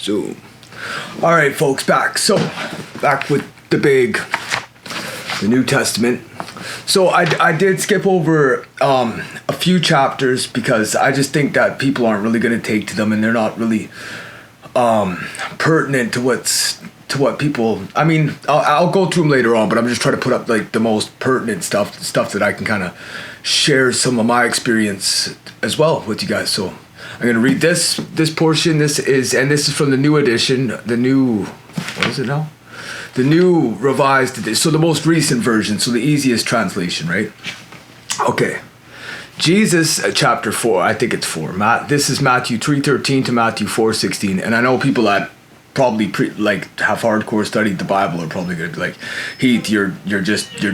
Zoom. All right, folks, back. So, back with the New Testament. So I did skip over a few chapters because I just think that people aren't really going to take to them, and they're not really pertinent to what people. I mean, I'll go through them later on, but I'm just trying to put up like the most pertinent stuff that I can kind of share some of my experience as well with you guys. So I'm going to read this portion. This is from the new edition, what is it now? The new revised edition, so the most recent version, so the easiest translation, right? Okay. Jesus, chapter 4, I think it's 4. This is Matthew 3:13 to Matthew 4:16, and I know people that probably have hardcore studied the Bible are probably gonna be like, Heath, you're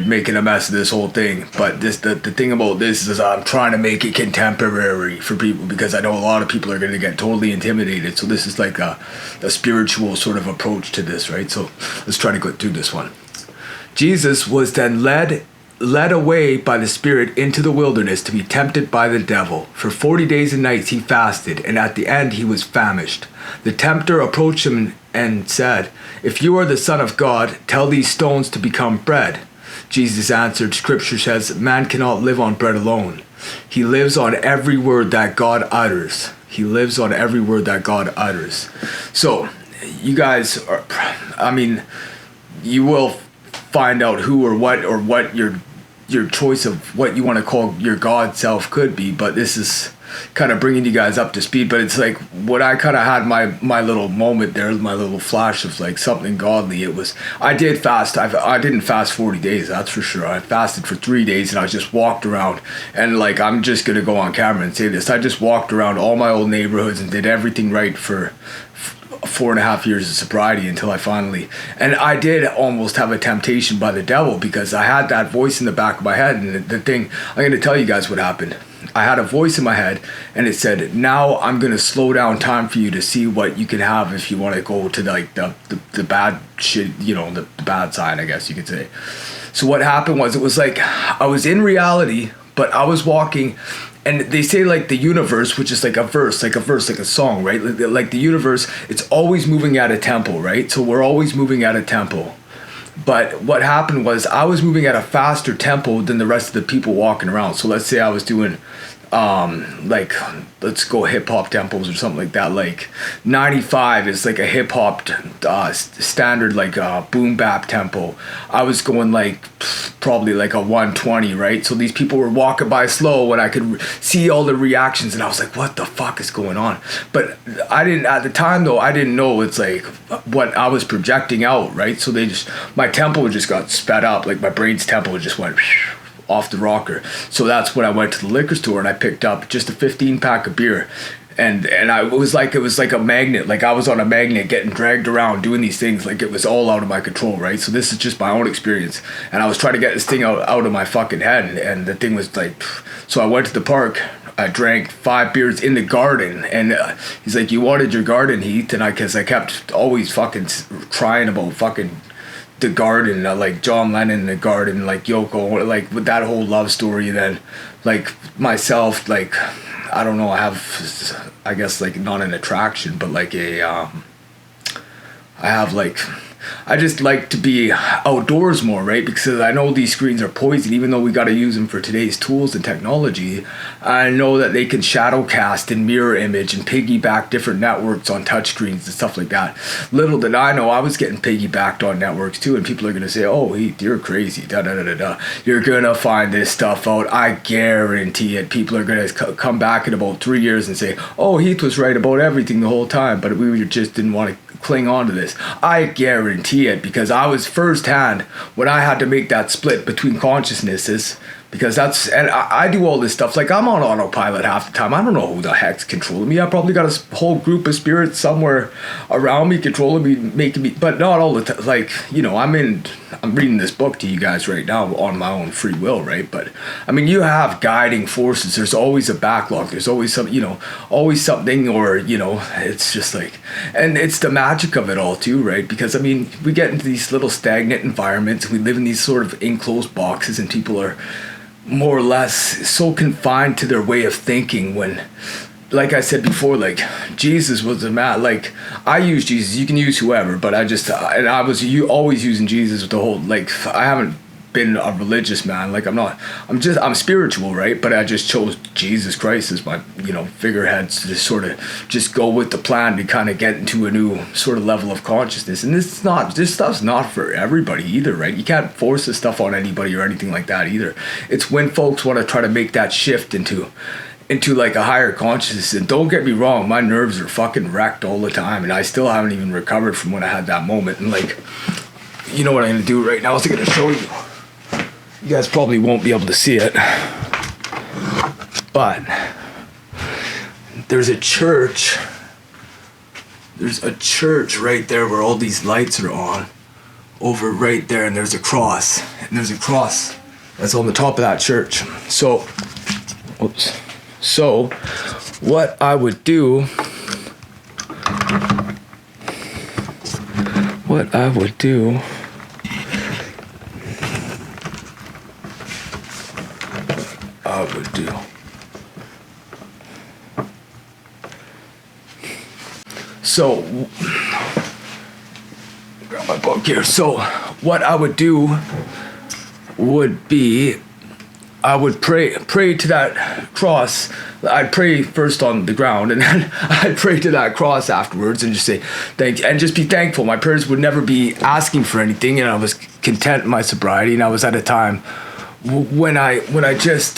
making a mess of this whole thing. But the thing about this is I'm trying to make it contemporary for people, because I know a lot of people are gonna get totally intimidated. So this is like a spiritual sort of approach to this, right? So let's try to go through this one. Jesus was then led away by the Spirit into the wilderness to be tempted by the devil. For 40 days and nights he fasted, and at the end he was famished. The tempter approached him and said, "If you are the Son of God, tell these stones to become bread." Jesus answered, "Scripture says, man cannot live on bread alone. He lives on every word that God utters." He lives on every word that God utters. So, you guys are, you will find out who or what your choice of what you want to call your God self could be, but this is kind of bringing you guys up to speed. But it's like what I kind of had my little moment there, my little flash of like something godly. It was, I did fast. I didn't fast 40 days, that's for sure. I fasted for 3 days, and I just walked around, and like, I'm just gonna go on camera and say this, I just walked around all my old neighborhoods and did everything right for 4.5 years of sobriety until I finally, and I did almost have a temptation by the devil, because I had that voice in the back of my head. And the thing, I'm going to tell you guys what happened. I had a voice in my head, and it said, now I'm going to slow down time for you to see what you can have if you want to go to like the bad shit, the bad side, I guess you could say. So what happened was, it was like I was in reality, but I was walking. And they say like the universe, which is like a verse, like a song, right? Like the universe, it's always moving at a tempo, right? So we're always moving at a tempo. But what happened was, I was moving at a faster tempo than the rest of the people walking around. So let's say I was doing let's go hip hop tempos or something like that. Like 95 is like a hip hop standard, like boom bap tempo. I was going like probably like a 120, right? So these people were walking by slow, and I could see all the reactions, and I was like, what the fuck is going on? But I didn't, at the time though, I didn't know it's like what I was projecting out, right? So my tempo just got sped up, like my brain's tempo just went off the rocker. So that's when I went to the liquor store, and I picked up just a 15-pack of beer, and it was like a magnet. Like I was on a magnet getting dragged around doing these things, like it was all out of my control, right? So this is just my own experience, and I was trying to get this thing out of my fucking head, and the thing was like, so I went to the park. I drank 5 beers in the garden, and he's like, you wanted your garden, Heath, and I kept always fucking trying about fucking the garden, like John Lennon in the garden, like Yoko, like with that whole love story. And then like myself, like I don't know, I have, I guess, like not an attraction, but like I just like to be outdoors more, right? Because I know these screens are poison, even though we got to use them for today's tools and technology. I know that they can shadow cast and mirror image and piggyback different networks on touchscreens and stuff like that. Little did I know I was getting piggybacked on networks too, and people are going to say, oh, Heath, you're crazy, da-da-da-da-da. You're going to find this stuff out. I guarantee it. People are going to come back in about 3 years and say, oh, Heath was right about everything the whole time, but we just didn't want to cling on to this. I guarantee it, because I was firsthand when I had to make that split between consciousnesses, because and I do all this stuff, like I'm on autopilot half the time. I don't know who the heck's controlling me. I probably got a whole group of spirits somewhere around me controlling me, making me, but not all the time. Like, I'm reading this book to you guys right now on my own free will, right? But I mean, you have guiding forces. There's always a backlog. There's always always something, or it's just like, and it's the magic of it all too, right? Because I mean, we get into these little stagnant environments. We live in these sort of enclosed boxes, and people are more or less so confined to their way of thinking, when like I said before, like Jesus was a man. Like I use Jesus. You can use whoever, but and I was always using Jesus with the whole like I haven't been a religious man. Like I'm spiritual, right? But I just chose Jesus Christ as my figurehead to sort of just go with the plan to kind of get into a new sort of level of consciousness. And this stuff's not for everybody either, right? You can't force this stuff on anybody or anything like that either. It's when folks want to try to make that shift into like a higher consciousness. And don't get me wrong, my nerves are fucking wrecked all the time, and I still haven't even recovered from when I had that moment. And like, you know what I'm gonna do right now is I'm gonna show you. You guys probably won't be able to see it, but there's a church right there where all these lights are on, over right there, and there's a cross that's on the top of that church. So what I would do so grab my book here. So what I would do would be I would pray to that cross. I'd pray first on the ground, and then I'd pray to that cross afterwards and just say thank you, and just be thankful. My prayers would never be asking for anything, and I was content in my sobriety. And I was at a time when I just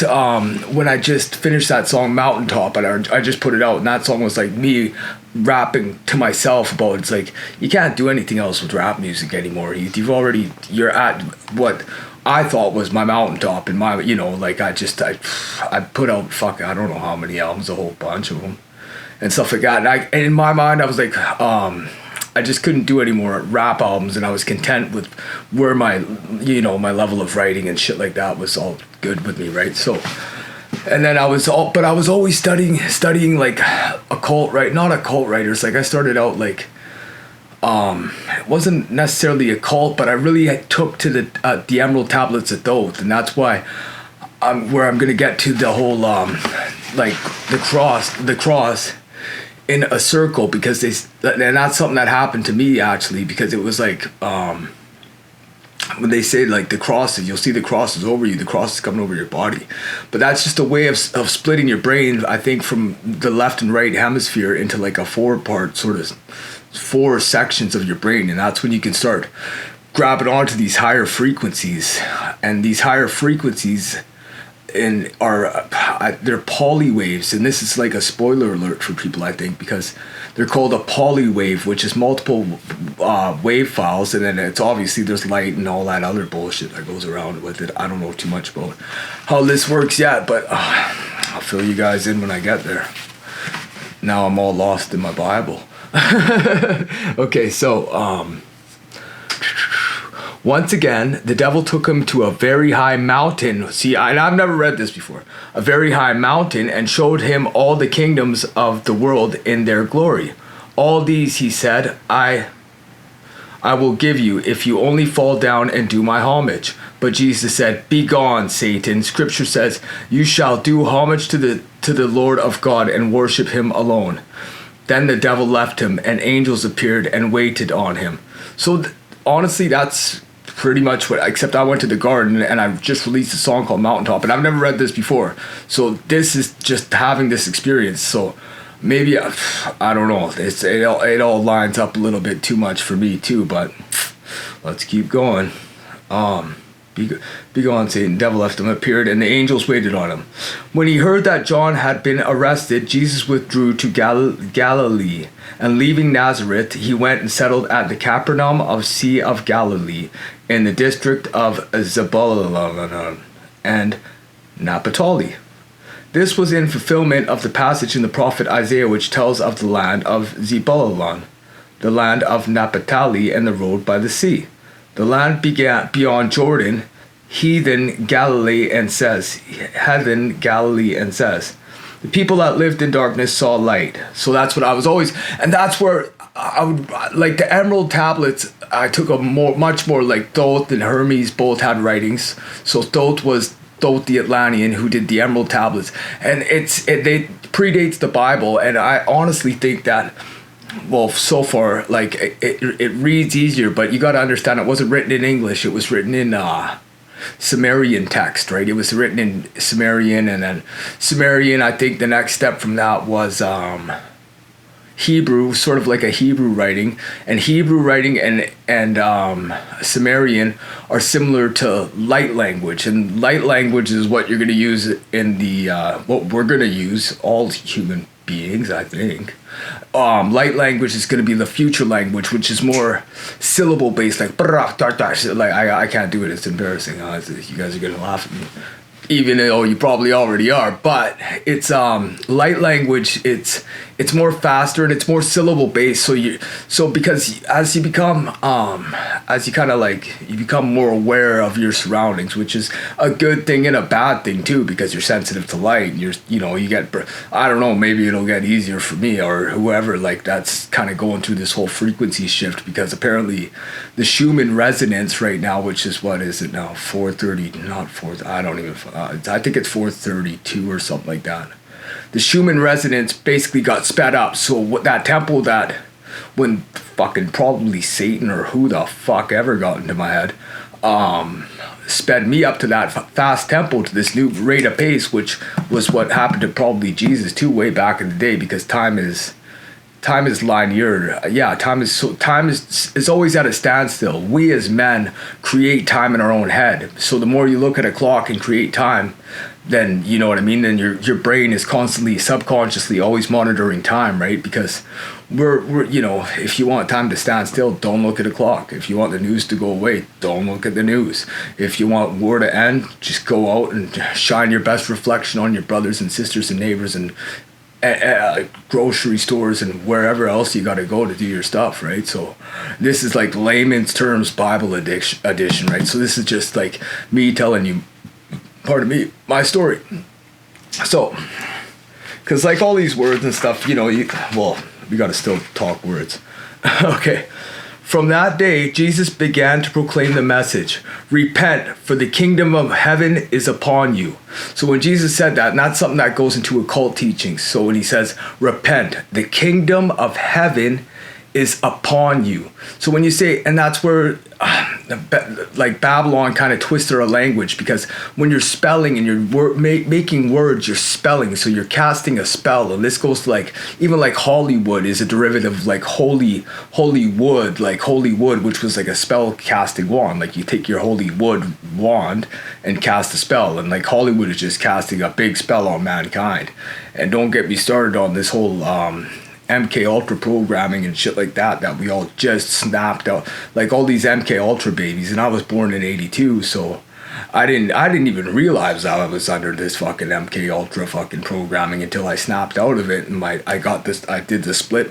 finished that song Mountaintop, and I just put it out, and that song was like me rapping to myself about it's like you can't do anything else with rap music anymore. You're at what I thought was my mountaintop, and my like I put out I don't know how many albums, a whole bunch of them and stuff like that. And in my mind I was like I just couldn't do any more rap albums, and I was content with where my my level of writing and shit like that was all good with me, right? So, and then I was always studying like occult, right? Not occult writers. Like I started out like it wasn't necessarily a cult, but I really took to the Emerald Tablets of Thoth, and that's why where I'm gonna get to the whole like the cross in a circle, because and that's something that happened to me actually, because it was like when they say like the crosses, you'll see the crosses over you, the cross is coming over your body, but that's just a way of splitting your brain, I think, from the left and right hemisphere into like a 4-part sort of 4 sections of your brain, and that's when you can start grabbing onto these higher frequencies, and these higher frequencies they're polywaves, and this is like a spoiler alert for people, I think, because they're called a polywave, which is multiple wave files, and then it's obviously there's light and all that other bullshit that goes around with it. I don't know too much about how this works yet, but I'll fill you guys in when I get there. Now I'm all lost in my Bible. Okay, so once again, the devil took him to a very high mountain. See, and I've never read this before. A very high mountain, and showed him all the kingdoms of the world in their glory. All these, he said, I will give you if you only fall down and do my homage. But Jesus said, "Begone, Satan. Scripture says, you shall do homage to the Lord of God and worship him alone." Then the devil left him, and angels appeared and waited on him. So honestly, that's pretty much what, except I went to the garden and I just released a song called Mountaintop, and I've never read this before. So this is just having this experience. So maybe, I don't know, it all lines up a little bit too much for me too, but let's keep going. Be gone, Satan. Devil left him, appeared, and the angels waited on him. When he heard that John had been arrested, Jesus withdrew to Galilee, and leaving Nazareth, he went and settled at the Capernaum of Sea of Galilee, in the district of Zebulun and Naphtali. This was in fulfillment of the passage in the prophet Isaiah, which tells of the land of Zebulun, the land of Naphtali, and the road by the sea. The land began beyond Jordan, heathen Galilee, and says. The people that lived in darkness saw light. So that's what I was always, and that's where I would, like the Emerald Tablets, I took much more like Thoth and Hermes both had writings. So Thoth was Thoth the Atlantean, who did the Emerald Tablets, and they predates the Bible, and I honestly think that, well, so far, like it reads easier, but you got to understand it wasn't written in English. It was written in Sumerian text, right? It was written in Sumerian, and then Sumerian, I think the next step from that was Hebrew, sort of like a Hebrew writing, and Hebrew writing and Sumerian are similar to light language, and light language is what you're going to use in the what we're going to use, all human beings, I think. Light language is going to be the future language, which is more syllable based, like I can't do it. It's embarrassing. You guys are going to laugh at me, even though you probably already are. But it's light language. It's more faster and it's more syllable based. So because as you become as you kind of like you become more aware of your surroundings, which is a good thing and a bad thing too, because you're sensitive to light. And you get, I don't know, maybe it'll get easier for me or whoever, like that's kind of going through this whole frequency shift, because apparently the Schumann resonance right now, which is, what is it now, 430, not 4, I don't even, I think it's 432 or something like that. The Schumann resonance basically got sped up. So what that tempo that when fucking probably Satan or who the fuck ever got into my head, sped me up to that fast tempo, to this new rate of pace, which was what happened to probably Jesus too way back in the day, because time is linear. Yeah, time is always at a standstill. We as men create time in our own head. So the more you look at a clock and create time, then you know what I mean. Then your brain is constantly, subconsciously, always monitoring time, right? Because we're if you want time to stand still, don't look at a clock. If you want the news to go away, don't look at the news. If you want war to end, just go out and shine your best reflection on your brothers and sisters and neighbors and grocery stores and wherever else you got to go to do your stuff, right? So this is like layman's terms Bible edition, right? So this is just like me telling you, pardon me, my story. So, because like all these words and stuff, we got to still talk words. Okay. From that day, Jesus began to proclaim the message, repent, for the kingdom of heaven is upon you. So when Jesus said that, and that's something that goes into occult teachings. So when he says, repent, the kingdom of heaven is upon you. So when you say, and that's where like Babylon kind of twisted our language, because when you're spelling and you're making words, you're spelling, so you're casting a spell. And this goes to like, even like Hollywood is a derivative, like holy wood, like holy wood, which was like a spell casting wand. Like you take your holy wood wand and cast a spell, and like Hollywood is just casting a big spell on mankind. And don't get me started on this whole MK Ultra programming and shit like that we all just snapped out, like all these MK Ultra babies. And I was born in '82, so I didn't even realize I was under this fucking MK Ultra fucking programming until I snapped out of it, and I did the split,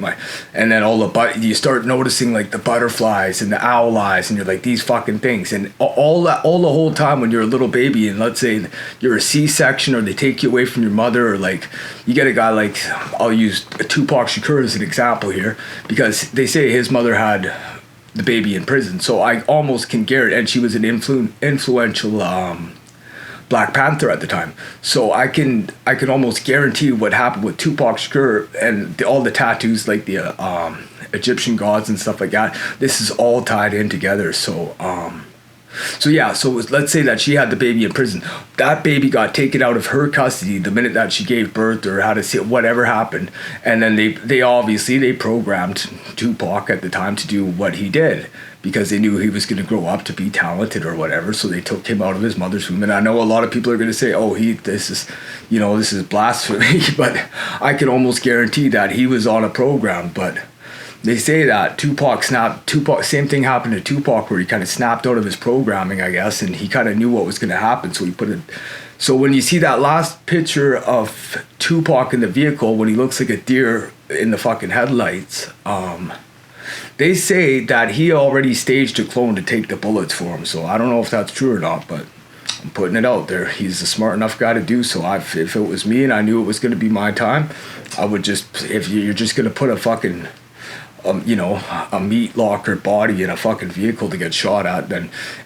and then you start noticing like the butterflies and the owl eyes, and you're like, these fucking things, and all the whole time when you're a little baby, and let's say you're a C-section or they take you away from your mother, or like you get a guy like, I'll use Tupac Shakur as an example here, because they say his mother had the baby in prison, so I almost can guarantee, and she was an influential Black Panther at the time, so I can almost guarantee what happened with Tupac Shakur and all the tattoos, like the Egyptian gods and stuff like that. This is all tied in together. So let's say that she had the baby in prison. That baby got taken out of her custody the minute that she gave birth, or had to see whatever happened. And then they obviously programmed Tupac at the time to do what he did, because they knew he was going to grow up to be talented or whatever. So they took him out of his mother's womb. And I know a lot of people are going to say, oh, this is blasphemy. But I can almost guarantee that he was on a program. But they say that Tupac, same thing happened to Tupac, where he kind of snapped out of his programming, I guess, and he kind of knew what was going to happen, so he put it. So when you see that last picture of Tupac in the vehicle, when he looks like a deer in the fucking headlights, they say that he already staged a clone to take the bullets for him. So I don't know if that's true or not, but I'm putting it out there. He's a smart enough guy to do so. If it was me and I knew it was going to be my time, I would just, if you're just going to put a fucking a meat locker body in a fucking vehicle to get shot at.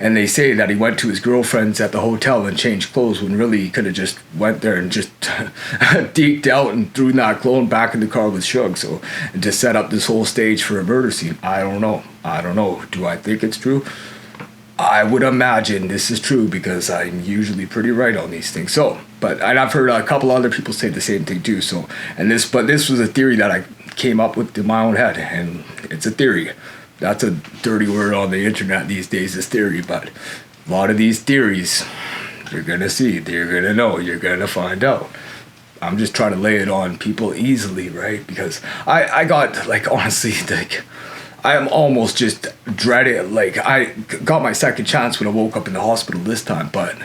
And they say that he went to his girlfriend's at the hotel and changed clothes when really he could have just went there and just deked out and threw that clone back in the car with Suge. So to set up this whole stage for a murder scene, I don't know. Do I think it's true? I would imagine this is true because I'm usually pretty right on these things. So, and I've heard a couple other people say the same thing too. So, but this was a theory that I came up with in my own head, and it's a theory. That's a dirty word on the internet these days, is theory. But a lot of these theories, you're gonna see, you're gonna know, you're gonna find out. I'm just trying to lay it on people easily, right? Because I got, like, honestly, like, I am almost just dreading, like, I got my second chance when I woke up in the hospital this time, but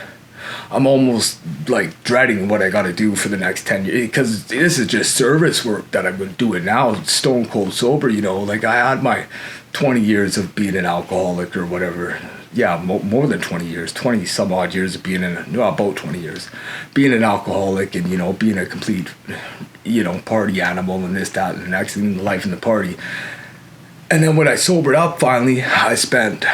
I'm almost, like, dreading what I got to do for the next 10 years, because this is just service work that I've been doing now, stone cold sober, like, I had my 20 years of being an alcoholic or whatever. Yeah, more than 20 years, 20 some odd years of being about 20 years, being an alcoholic and, being a complete, party animal and this, that, and the next thing, life in the party. And then when I sobered up finally, I spent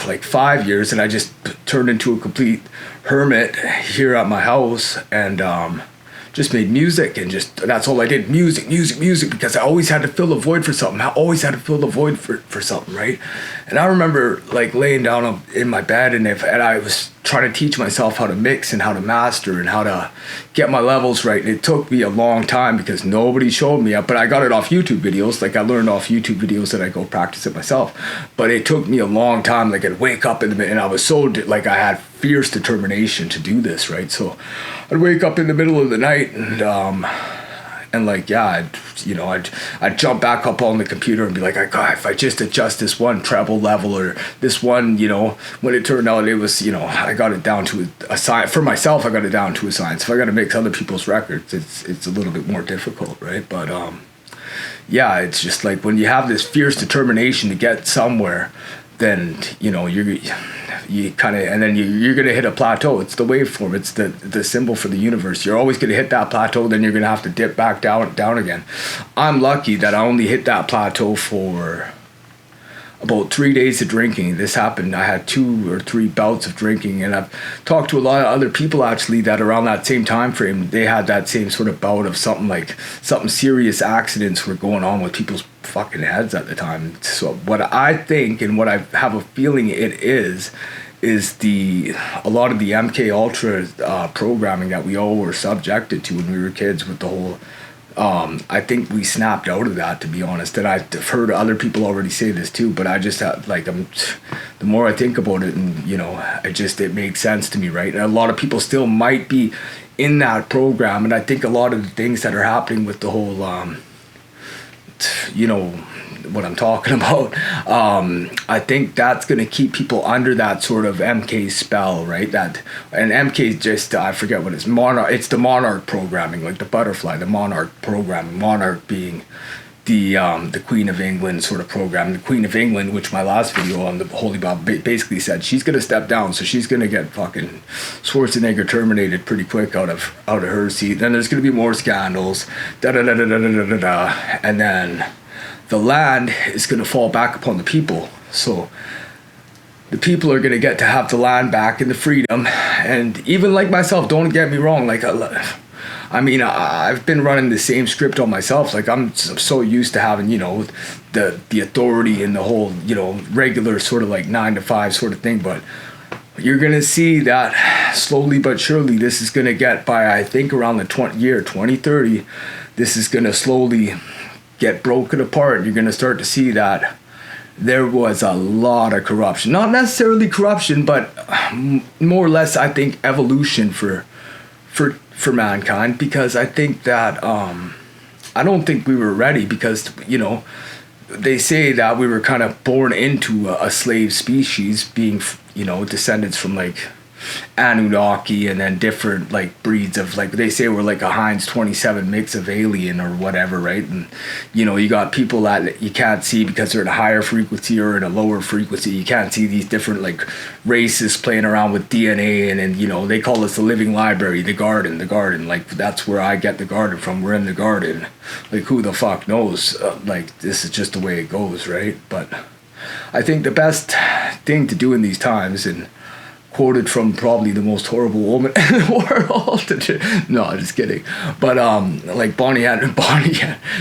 like 5 years, and I just turned into a complete hermit here at my house, and just made music, and just that's all I did. Music, because I always had to fill the void for something. For something, right? And I remember, like, laying down in my bed, and I was trying to teach myself how to mix and how to master and how to get my levels right. And it took me a long time because nobody showed me, but I got it off YouTube videos. Like, I learned off YouTube videos and I go practice it myself. But it took me a long time. Like, I'd wake up and I was so, like, I had fierce determination to do this, right? So I'd wake up in the middle of the night and like, yeah, I'd jump back up on the computer and be like, God, if I just adjust this one treble level or this one, when it turned out it was, I got it down to a science. For myself, I got it down to a science. If I got to mix other people's records, it's a little bit more difficult, right? But yeah, it's just like when you have this fierce determination to get somewhere, then, you kind of, and then you're going to hit a plateau. It's the waveform. It's the symbol for the universe. You're always going to hit that plateau. Then you're going to have to dip back down again. I'm lucky that I only hit that plateau for about 3 days of drinking. This happened. I had 2 or 3 bouts of drinking, and I've talked to a lot of other people actually that around that same time frame, they had that same sort of bout of something serious accidents were going on with people's fucking heads at the time. So what I think and what I have a feeling it is a lot of the MK Ultra programming that we all were subjected to when we were kids with the whole. I think we snapped out of that, to be honest. And I've heard other people already say this too, but I just the more I think about it, and it makes sense to me, right? And a lot of people still might be in that program, and I think a lot of the things that are happening with the whole, what I'm talking about, I think that's going to keep people under that sort of MK spell, right? And MK just, I forget what it's the monarch programming, like the butterfly, the monarch programming, monarch being the Queen of England sort of program. The Queen of England, which my last video on the Holy Bob basically said she's going to step down, so she's going to get fucking Schwarzenegger terminated pretty quick out of her seat. Then there's going to be more scandals, and then the land is going to fall back upon the people. So the people are going to get to have the land back and the freedom. And even like myself, don't get me wrong, like, I've been running the same script on myself. Like, I'm so used to having, the authority and the whole, regular sort of like 9 to 5 sort of thing. But you're going to see that slowly but surely this is going to get by, I think, around the year 2030, this is going to slowly get broken apart. You're going to start to see that there was a lot of corruption. Not necessarily corruption, but more or less, I think, evolution for mankind, because I think that I don't think we were ready, because they say that we were kind of born into a slave species, being descendants from, like, Anunnaki, and then different like breeds of, like they say we're like a Heinz 27 mix of alien or whatever, right? And you got people that you can't see because they're in a higher frequency or in a lower frequency. You can't see these different like races playing around with DNA, and then they call us the living library, the garden. Like that's where I get the garden from. We're in the garden. Like who the fuck knows? Like this is just the way it goes, right? But I think the best thing to do in these times, and quoted from probably the most horrible woman in the world. No, just kidding. But like Bonnie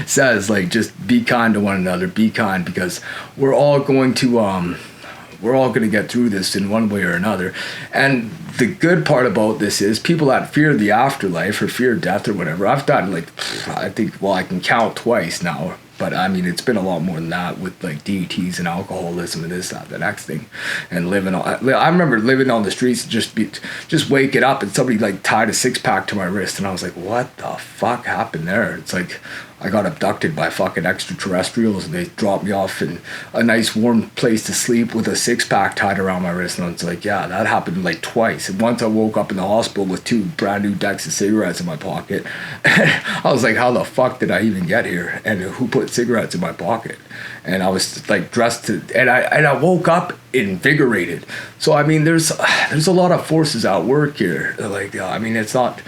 says, like just be kind to one another. Be kind, because we're all going to get through this in one way or another. And the good part about this is people that fear the afterlife or fear death or whatever. I've done I think I can count twice now. But I mean, it's been a lot more than that with like DTs and alcoholism and this, that, the next thing, and I remember living on the streets, just waking up and somebody like tied a 6-pack to my wrist, and I was like, what the fuck happened there? It's like I got abducted by fucking extraterrestrials, and they dropped me off in a nice warm place to sleep with a 6-pack tied around my wrist, and it's like, yeah, that happened like twice. And once I woke up in the hospital with 2 brand new decks of cigarettes in my pocket. I was like, how the fuck did I even get here? And who put cigarettes in my pocket? And I was like dressed and I woke up invigorated. So I mean, there's a lot of forces at work here. Like I mean, it's not.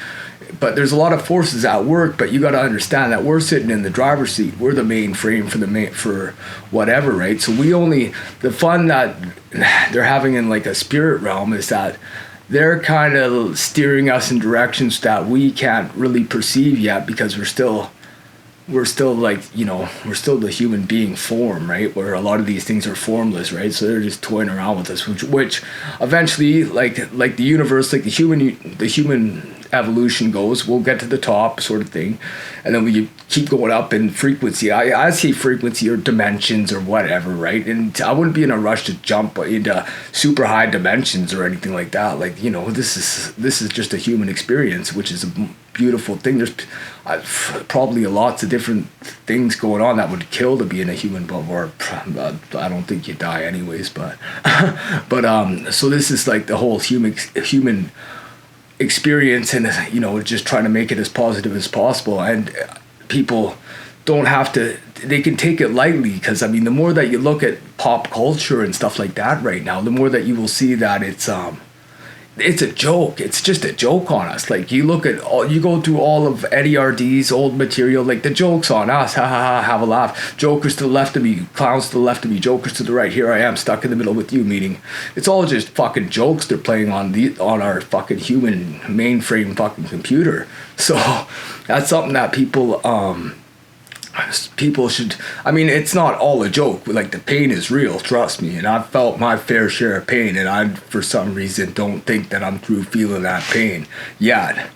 But there's a lot of forces at work, but you got to understand that we're sitting in the driver's seat. We're the main frame for whatever, right? So the fun that they're having in like a spirit realm is that they're kind of steering us in directions that we can't really perceive yet, because we're still like, we're still the human being form, right? Where a lot of these things are formless, right? So they're just toying around with us, which eventually, like the universe, like the human evolution goes, we'll get to the top sort of thing, and then we keep going up in frequency. I say frequency or dimensions or whatever, right? And I wouldn't be in a rush to jump into super high dimensions or anything like that. Like, this is just a human experience, which is a beautiful thing. There's probably lots of different things going on that would kill to be in a human body, or I don't think you die anyways, but so this is like the whole human experience, and just trying to make it as positive as possible. And people don't have to, they can take it lightly, because I mean, the more that you look at pop culture and stuff like that right now, the more that you will see that it's a joke. It's just a joke on us. Like you go through all of Eddie RD's old material, like the joke's on us, ha ha ha, have a laugh. Jokers to the left of me, clowns to the left of me, jokers to the right. Here I am stuck in the middle with you, meaning it's all just fucking jokes they're playing on our fucking human mainframe fucking computer. So that's something that people should, I mean, it's not all a joke. Like the pain is real, trust me, and I've felt my fair share of pain, and I for some reason don't think that I'm through feeling that pain yet.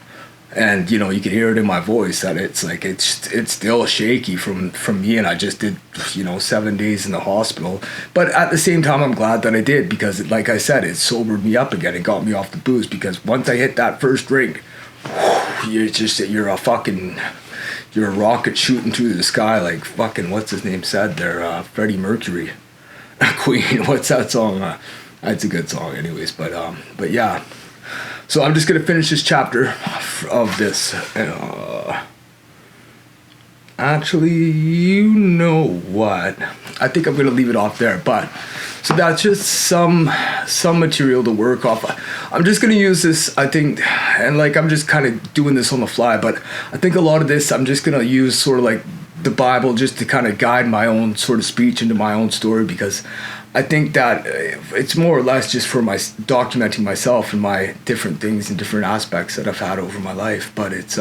And you can hear it in my voice that it's like it's still shaky from me, and I just did 7 days in the hospital. But at the same time, I'm glad that I did, because like I said, it sobered me up again. It got me off the booze, because once I hit that first drink, you're a rocket shooting through the sky, like fucking, what's his name said there, Freddie Mercury. Queen, what's that song? That's a good song anyways, but yeah. So I'm just going to finish this chapter of this. Actually, you know what? I think I'm going to leave it off there, but so that's just some material to work off. I'm just going to use this, I think, and like I'm just kind of doing this on the fly, but I think a lot of this I'm just going to use sort of like the Bible just to kind of guide my own sort of speech into my own story, because I think that it's more or less just for my documenting myself and my different things and different aspects that I've had over my life. But it's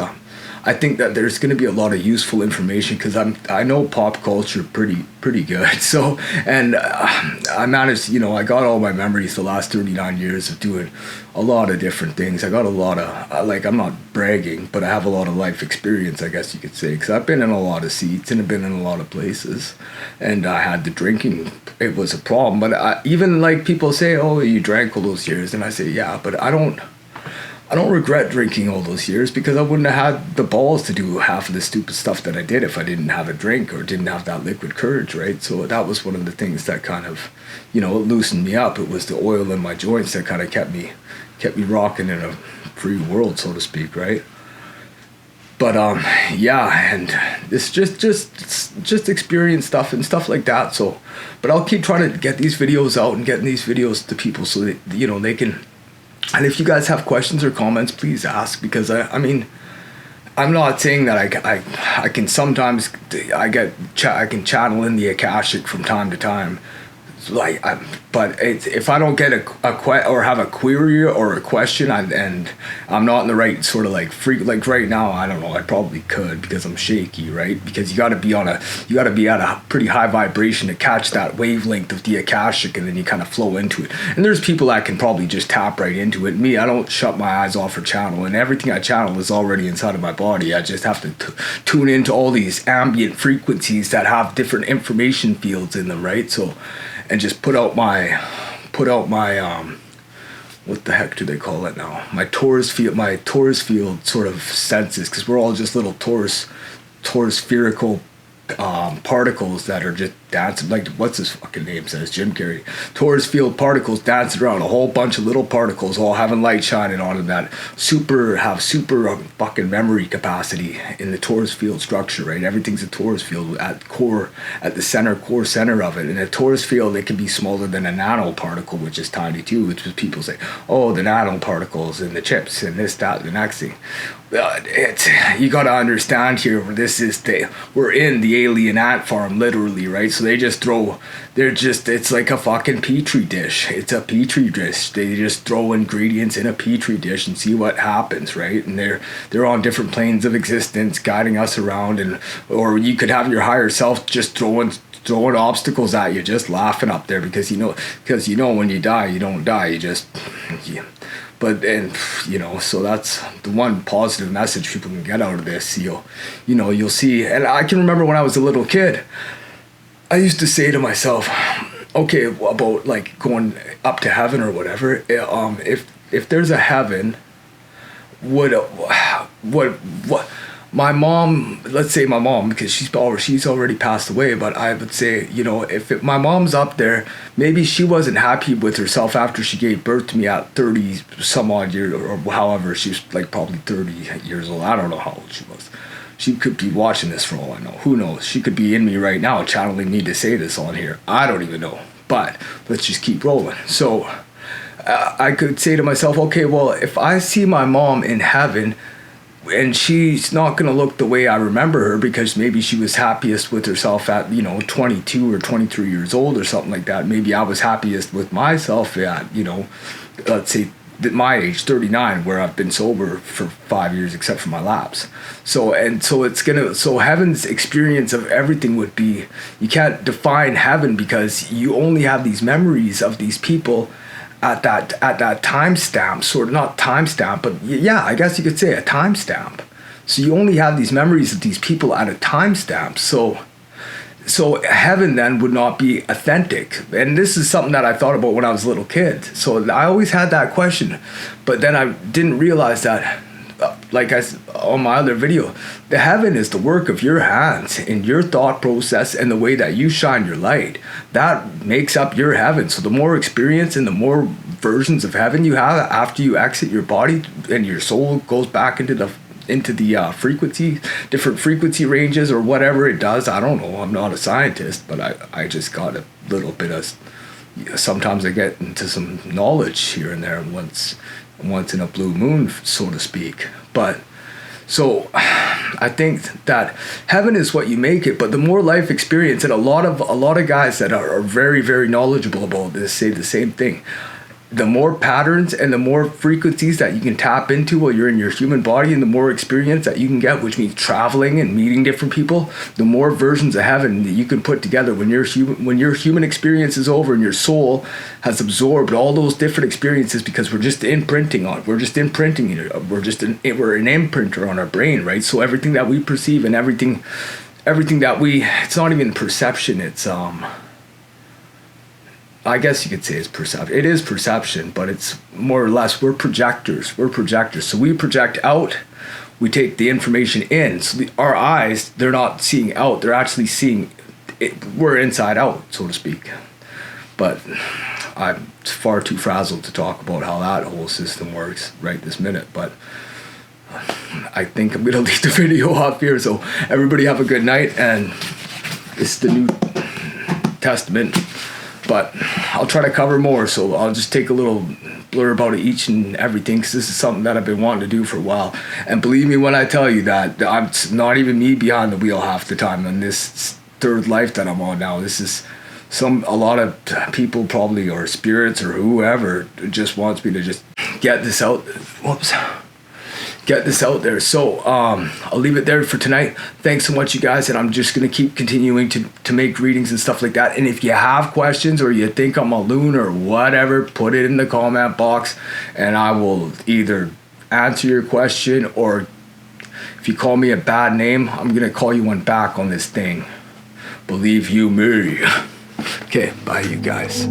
I think that there's going to be a lot of useful information, because I know pop culture pretty good. So, and I managed, I got all my memories the last 39 years of doing a lot of different things. I got a lot of, like, I'm not bragging, but I have a lot of life experience, I guess you could say, because I've been in a lot of seats and I've been in a lot of places, and I had the drinking, it was a problem. But even like people say, oh, you drank all those years, and I say, yeah, but I I don't regret drinking all those years because I wouldn't have had the balls to do half of the stupid stuff that I did if I didn't have a drink or didn't have that liquid courage, right? So that was one of the things that kind of, it loosened me up. It was the oil in my joints that kind of kept me rocking in a free world, so to speak, right? But yeah, and it's just experience stuff and stuff like that. So, but I'll keep trying to get these videos out and getting these videos to people so that they can. And if you guys have questions or comments, please ask, because I mean, I'm not saying that I can sometimes I can channel in the Akashic from time to time. But if I don't get or have a query or a question, and I'm not in the right sort of like right now, I don't know, I probably could because I'm shaky, right? Because you got to be at a pretty high vibration to catch that wavelength of the Akashic, and then you kind of flow into it. And there's people that can probably just tap right into it. Me, I don't shut my eyes off or channel, and everything I channel is already inside of my body. I just have to tune into all these ambient frequencies that have different information fields in them, right? So. And just put out my what the heck do they call it now? My torus field sort of senses, because we're all just little torus spherical particles that are just dancing, like what's his fucking name says, Jim Carrey. Torus field particles dancing around, a whole bunch of little particles all having light shining on them that have super fucking memory capacity in the torus field structure, right? Everything's a torus field at the core center of it. And a torus field, it can be smaller than a nanoparticle, which is tiny too, which is people say, oh, the nanoparticles and the chips and this, that, the next thing. You got to understand here, we're in the alien ant farm, literally, right? So it's like a fucking petri dish. It's a petri dish. They just throw ingredients in a petri dish and see what happens, right? And they're on different planes of existence, guiding us around, or you could have your higher self just throwing obstacles at you, just laughing up there, because when you die, you don't die, you just. So that's the one positive message people can get out of this. You'll see, and I can remember when I was a little kid, I used to say to myself, okay, about like going up to heaven or whatever, if there's a heaven, what my mom, let's say my mom, because she's already passed away, but I would say, if my mom's up there, maybe she wasn't happy with herself after she gave birth to me at 30 some odd years, or however, she's like probably 30 years old. I don't know how old she was. She could be watching this for all I know. Who knows? She could be in me right now channeling me to say this on here. I don't even know. But let's just keep rolling. So I could say to myself, okay, well, if I see my mom in heaven, and she's not going to look the way I remember her, because maybe she was happiest with herself at 22 or 23 years old or something like that. Maybe I was happiest with myself at let's say my age, 39, where I've been sober for 5 years except for my lapse. So heaven's experience of everything would be, you can't define heaven because you only have these memories of these people at that timestamp, sort of, not timestamp, but yeah, I guess you could say a timestamp. So you only have these memories of these people at a timestamp. So heaven then would not be authentic. And this is something that I thought about when I was a little kid. So I always had that question, but then I didn't realize that, like I said on my other video, the heaven is the work of your hands and your thought process and the way that you shine your light. That makes up your heaven. So the more experience and the more versions of heaven you have after you exit your body and your soul goes back into the frequency, different frequency ranges or whatever it does. I don't know. I'm not a scientist, but I just got a little bit of, sometimes I get into some knowledge here and there once in a blue moon, so to speak. But so I think that heaven is what you make it, but the more life experience, and a lot of guys that are very, very knowledgeable about this say the same thing. The more patterns and the more frequencies that you can tap into while you're in your human body, and the more experience that you can get, which means traveling and meeting different people, the more versions of heaven that you can put together when your human experience is over and your soul has absorbed all those different experiences, because we're just imprinting it. We're an imprinter on our brain, right? So everything that we perceive and everything that it's not even perception, it's I guess you could say it's perception. It is perception, but it's more or less, we're projectors. We're projectors. So we project out, we take the information in. So our eyes, they're not seeing out, they're actually seeing it. We're inside out, so to speak. But I'm far too frazzled to talk about how that whole system works right this minute. But I think I'm going to leave the video off here. So everybody have a good night. And it's the New Testament. But I'll try to cover more, so I'll just take a little blur about each and everything, because this is something that I've been wanting to do for a while. And believe me when I tell you that I'm not even me behind the wheel half the time in this third life that I'm on now. This is a lot of people probably, or spirits or whoever, just wants me to just get this out. Get this out there. So I'll leave it there for tonight. Thanks so much, you guys, and I'm just gonna keep continuing to make readings and stuff like that. And if you have questions or you think I'm a loon or whatever, put it in the comment box and I will either answer your question, or if you call me a bad name, I'm gonna call you one back on this thing. Believe you me. Okay, bye you guys.